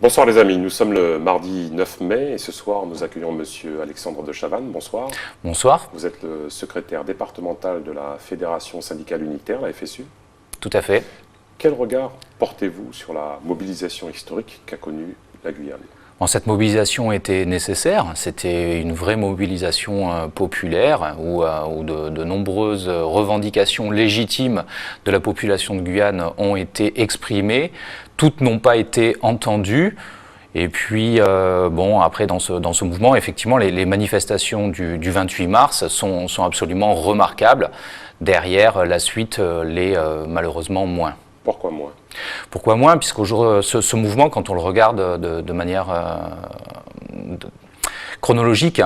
Bonsoir les amis, nous sommes le mardi 9 mai et ce soir nous accueillons Monsieur Alexandre de Chavannes. Bonsoir. Bonsoir. Vous êtes le secrétaire départemental de la Fédération syndicale unitaire, la FSU. Tout à fait. Quel regard portez-vous sur la mobilisation historique qu'a connue la Guyane ? Bon, cette mobilisation était nécessaire, c'était une vraie mobilisation populaire où de nombreuses revendications légitimes de la population de Guyane ont été exprimées. Toutes n'ont pas été entendues. Et puis, après, dans ce mouvement, effectivement, les manifestations du 28 mars sont absolument remarquables. Derrière, la suite l'est malheureusement moins. Pourquoi moins ? Pourquoi moins ? Puisqu'aujourd'hui, ce mouvement, quand on le regarde de manière chronologique,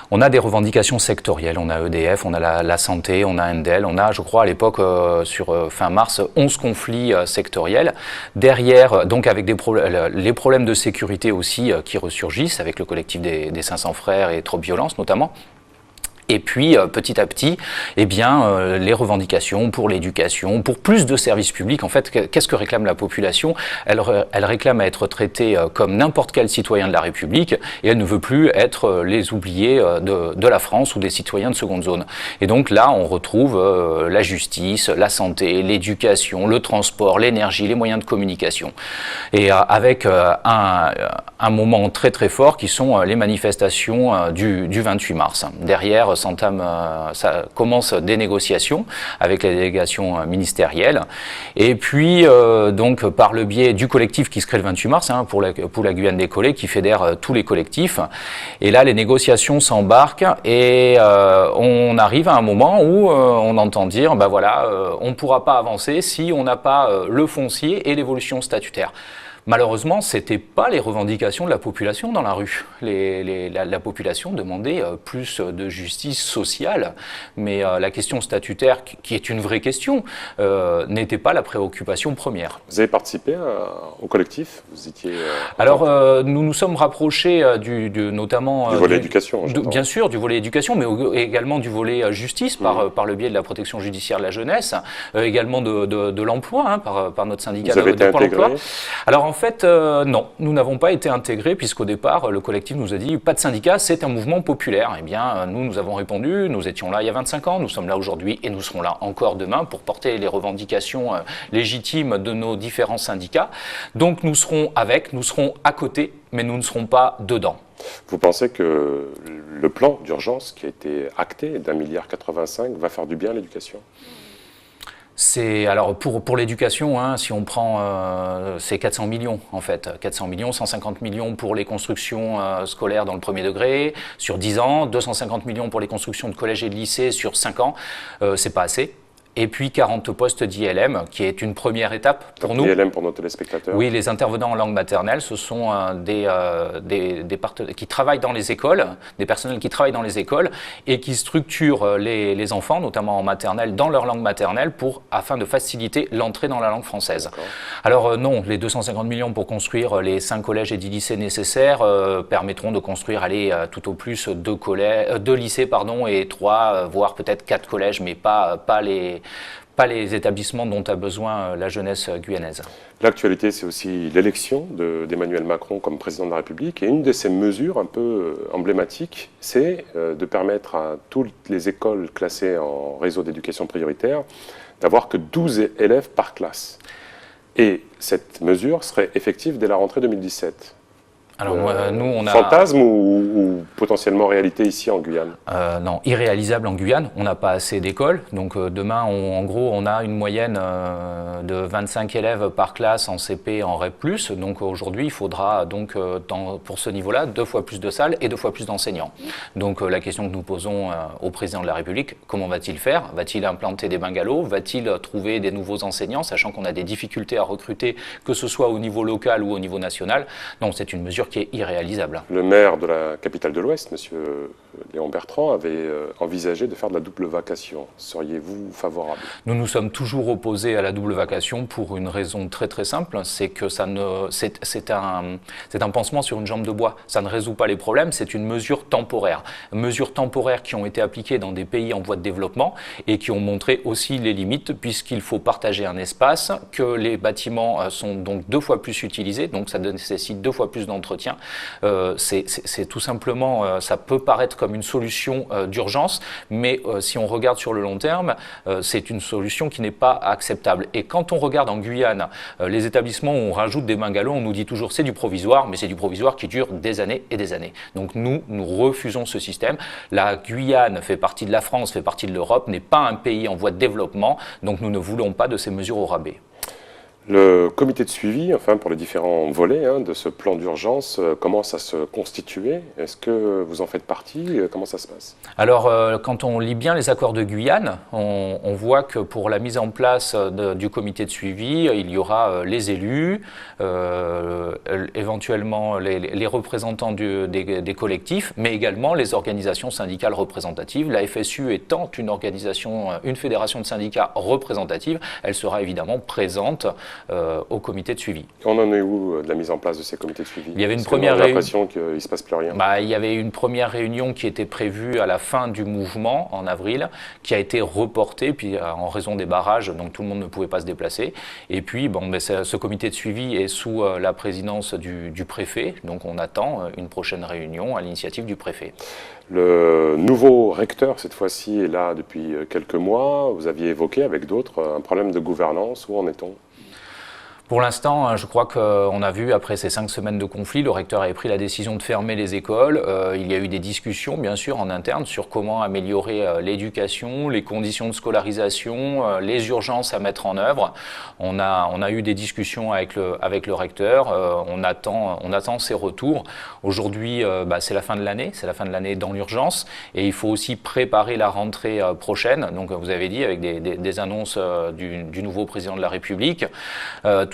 on a des revendications sectorielles. On a EDF, on a la santé, on a Endel, on a, je crois, à l'époque, sur fin mars, 11 conflits sectoriels. Derrière, donc avec les problèmes de sécurité aussi qui ressurgissent, avec le collectif des 500 frères et Trop Violence notamment. Et puis, petit à petit, les revendications pour l'éducation, pour plus de services publics. En fait, qu'est-ce que réclame la population ? Elle réclame à être traitée comme n'importe quel citoyen de la République et elle ne veut plus être les oubliés de la France ou des citoyens de seconde zone. Et donc là, on retrouve la justice, la santé, l'éducation, le transport, l'énergie, les moyens de communication. Et avec un moment très très fort qui sont les manifestations du 28 mars. Derrière, ça commence des négociations avec les délégations ministérielles et puis donc par le biais du collectif qui se crée le 28 mars pour la Guyane décollée qui fédère tous les collectifs et là les négociations s'embarquent et on arrive à un moment où on entend dire on ne pourra pas avancer si on n'a pas le foncier et l'évolution statutaire. Malheureusement, ce n'étaient pas les revendications de la population dans la rue. La population demandait plus de justice sociale, mais la question statutaire, qui est une vraie question, n'était pas la préoccupation première. Vous avez participé au collectif ? Vous étiez Alors, nous nous sommes rapprochés notamment... Du volet éducation, bien sûr, du volet éducation, mais également du volet justice, par le biais de la protection judiciaire de la jeunesse, également de l'emploi, par notre syndicat de Pôle emploi. Alors, en fait, non, nous n'avons pas été intégrés puisqu'au départ, le collectif nous a dit « pas de syndicat, c'est un mouvement populaire ». Eh bien, nous avons répondu, nous étions là il y a 25 ans, nous sommes là aujourd'hui et nous serons là encore demain pour porter les revendications légitimes de nos différents syndicats. Donc nous serons à côté, mais nous ne serons pas dedans. Vous pensez que le plan d'urgence qui a été acté d'1,85 milliard va faire du bien à l'éducation ? Alors pour l'éducation, si on prend, c'est 400 millions en fait, 400 millions, 150 millions pour les constructions scolaires dans le premier degré sur 10 ans, 250 millions pour les constructions de collèges et de lycées sur 5 ans, c'est pas assez. Et puis 40 postes d'ILM, qui est une première étape pour nous. ILM pour nos téléspectateurs. Oui, les intervenants en langue maternelle, ce sont des qui travaillent dans les écoles, des personnels qui travaillent dans les écoles et qui structurent les enfants, notamment en maternelle, dans leur langue maternelle afin de faciliter l'entrée dans la langue française. Alors non, les 250 millions pour construire les 5 collèges et 10 lycées nécessaires permettront de construire tout au plus 2 lycées et 3, voire peut-être 4 collèges, mais pas les établissements dont a besoin la jeunesse guyanaise. L'actualité, c'est aussi l'élection d'Emmanuel Macron comme président de la République. Et une de ces mesures un peu emblématiques, c'est de permettre à toutes les écoles classées en réseau d'éducation prioritaire d'avoir que 12 élèves par classe. Et cette mesure serait effective dès la rentrée 2017. Alors nous, on a... Fantasme ou potentiellement réalité ici en Guyane ? Non, irréalisable en Guyane. On n'a pas assez d'écoles. Donc demain, en gros, on a une moyenne de 25 élèves par classe en CP, en REP+. Donc aujourd'hui, il faudra pour ce niveau-là 2 fois plus de salles et 2 fois plus d'enseignants. Donc la question que nous posons au président de la République, comment va-t-il faire ? Va-t-il implanter des bungalows ? Va-t-il trouver des nouveaux enseignants, sachant qu'on a des difficultés à recruter, que ce soit au niveau local ou au niveau national ? Non, c'est une mesure sûr qui est irréalisable. Le maire de la capitale de l'Ouest, M. Léon Bertrand, avait envisagé de faire de la double vacation. Seriez-vous favorable? Nous nous sommes toujours opposés à la double vacation pour une raison très très simple, c'est que c'est un pansement sur une jambe de bois. Ça ne résout pas les problèmes, c'est une mesure temporaire. Mesures temporaires qui ont été appliquées dans des pays en voie de développement et qui ont montré aussi les limites, puisqu'il faut partager un espace, que les bâtiments sont donc 2 fois plus utilisés, donc ça nécessite 2 fois plus d'entretien. C'est tout simplement, ça peut paraître comme une solution d'urgence, mais si on regarde sur le long terme, c'est une solution qui n'est pas acceptable. Et quand on regarde en Guyane, les établissements où on rajoute des bungalows, on nous dit toujours c'est du provisoire, mais c'est du provisoire qui dure des années et des années. Donc nous refusons ce système. La Guyane fait partie de la France, fait partie de l'Europe, n'est pas un pays en voie de développement, donc nous ne voulons pas de ces mesures au rabais. Le comité de suivi, enfin pour les différents volets de ce plan d'urgence, commence à se constituer. Est-ce que vous en faites partie? Comment ça se passe? Alors, quand on lit bien les accords de Guyane, on voit que pour la mise en place du comité de suivi, il y aura les élus, éventuellement les représentants des collectifs, mais également les organisations syndicales représentatives. La FSU étant une fédération de syndicats représentative, elle sera évidemment présente au comité de suivi. On en est où de la mise en place de ces comités de suivi? Il y avait une Parce première on a l'impression qu'il ne se passe plus rien. Il y avait une première réunion qui était prévue à la fin du mouvement, en avril, qui a été reportée puis, en raison des barrages, donc tout le monde ne pouvait pas se déplacer. Et puis, ce comité de suivi est sous la présidence du préfet, donc on attend une prochaine réunion à l'initiative du préfet. Le nouveau recteur, cette fois-ci, est là depuis quelques mois. Vous aviez évoqué avec d'autres un problème de gouvernance. Où en est-on ? Pour l'instant, je crois qu'on a vu, après ces 5 semaines de conflit, le recteur avait pris la décision de fermer les écoles. Il y a eu des discussions, bien sûr, en interne sur comment améliorer l'éducation, les conditions de scolarisation, les urgences à mettre en œuvre. On a eu des discussions avec le recteur. On attend ses retours. Aujourd'hui, c'est la fin de l'année dans l'urgence. Et il faut aussi préparer la rentrée prochaine. Donc, vous avez dit, avec des annonces du nouveau président de la République.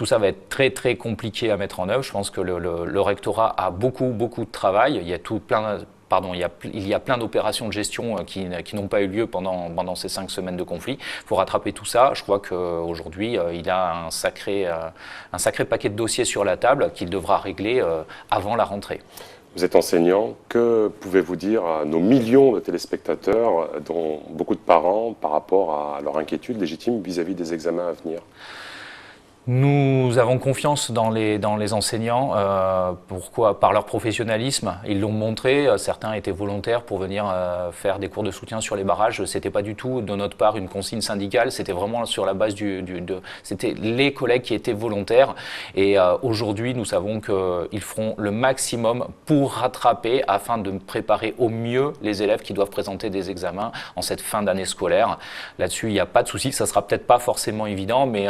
Tout ça va être très très compliqué à mettre en œuvre. Je pense que le rectorat a beaucoup de travail. Il y a plein d'opérations de gestion qui n'ont pas eu lieu pendant ces 5 semaines de conflit. Il faut rattraper tout ça. Je crois qu'aujourd'hui, il a un sacré paquet de dossiers sur la table qu'il devra régler avant la rentrée. Vous êtes enseignant. Que pouvez-vous dire à nos millions de téléspectateurs, dont beaucoup de parents, par rapport à leur inquiétude légitime vis-à-vis des examens à venir ? Nous avons confiance dans les enseignants. Pourquoi? Par leur professionnalisme. Ils l'ont montré. Certains étaient volontaires pour venir faire des cours de soutien sur les barrages. C'était pas du tout de notre part une consigne syndicale. C'était vraiment sur la base c'était les collègues qui étaient volontaires. Et aujourd'hui, nous savons qu'ils feront le maximum pour rattraper, afin de préparer au mieux les élèves qui doivent présenter des examens en cette fin d'année scolaire. Là-dessus, il n'y a pas de souci. Ça sera peut-être pas forcément évident, mais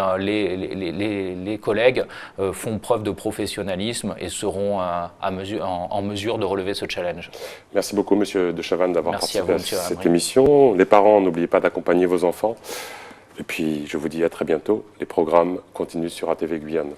les collègues font preuve de professionnalisme et seront en mesure de relever ce challenge. Merci beaucoup, Monsieur de Chavannes, d'avoir participé à cette Amri. émission. Les parents, n'oubliez pas d'accompagner vos enfants. Et puis, je vous dis à très bientôt. Les programmes continuent sur ATV Guyane.